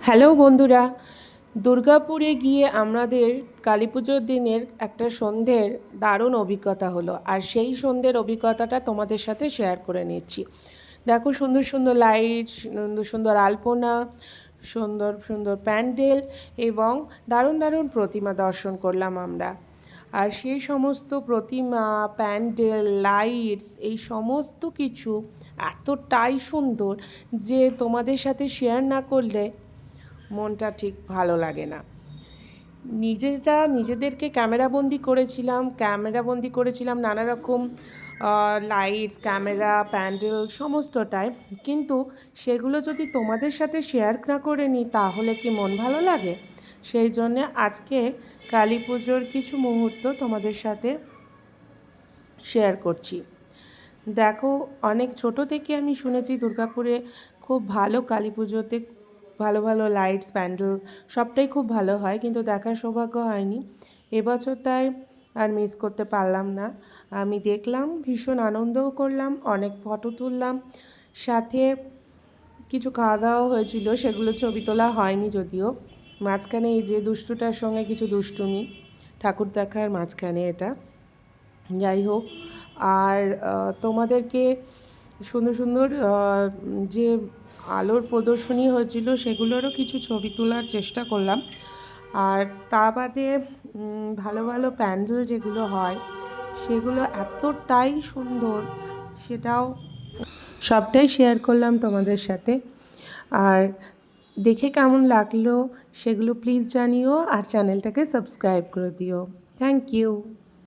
Hello বন্ধুরা, দুর্গাপুরে গিয়ে আমাদের কালী পুজোর দিনের একটা সন্ধ্যের দারুণ অভিজ্ঞতা হলো। আর সেই সন্ধ্যের অভিজ্ঞতাটা তোমাদের সাথে শেয়ার করে নিচ্ছি। দেখো, সুন্দর সুন্দর লাইট, সুন্দর সুন্দর আলপনা, সুন্দর সুন্দর প্যান্ডেল এবং দারুণ দারুণ প্রতিমা দর্শন করলাম আমরা। আর সেই সমস্ত প্রতিমা, প্যান্ডেল, লাইটস, এই সমস্ত কিছু এতটাই সুন্দর যে তোমাদের সাথে শেয়ার না করলে মনটা ঠিক ভালো লাগে না। নিজেদেরকে ক্যামেরাবন্দি করেছিলাম নানা রকম লাইটস, ক্যামেরা, প্যান্ডেল সমস্তটাই। কিন্তু সেগুলো যদি তোমাদের সাথে শেয়ার না করে নিই তাহলে কি মন ভালো লাগে? সেই জন্যে আজকে কালী পুজোর কিছু মুহূর্ত তোমাদের সাথে শেয়ার করছি। দেখো, অনেক ছোট থেকে আমি শুনেছি দুর্গাপুরে খুব ভালো কালী পুজোতে ভালো ভালো লাইটস, প্যান্ডেল সবটাই খুব ভালো হয়, কিন্তু দেখার সৌভাগ্য হয়নি এবছর, তাই আর মিস করতে পারলাম না। আমি দেখলাম, ভীষণ আনন্দও করলাম, অনেক ফটো তুললাম, সাথে কিছু খাওয়া দাওয়া হয়েছিল, সেগুলো ছবি তোলা হয়নি যদিও। মাঝখানে এই যে দুষ্টুটার সঙ্গে কিছু দুষ্টুমি, ঠাকুর দেখার মাঝখানে এটা, যাই হোক। আর তোমাদেরকে সুন্দর সুন্দর যে আলোর প্রদর্শনী হয়েছিল সেগুলোরও কিছু ছবি তোলার চেষ্টা করলাম। আর তা বাদে ভালো ভালো প্যান্ডেল যেগুলো হয় সেগুলো এতটাই সুন্দর, সেটাও সবটাই শেয়ার করলাম তোমাদের সাথে। আর দেখে কেমন লাগলো সেগুলো প্লিজ জানিও, আর চ্যানেলটাকে সাবস্ক্রাইব করে দিও। Thank you.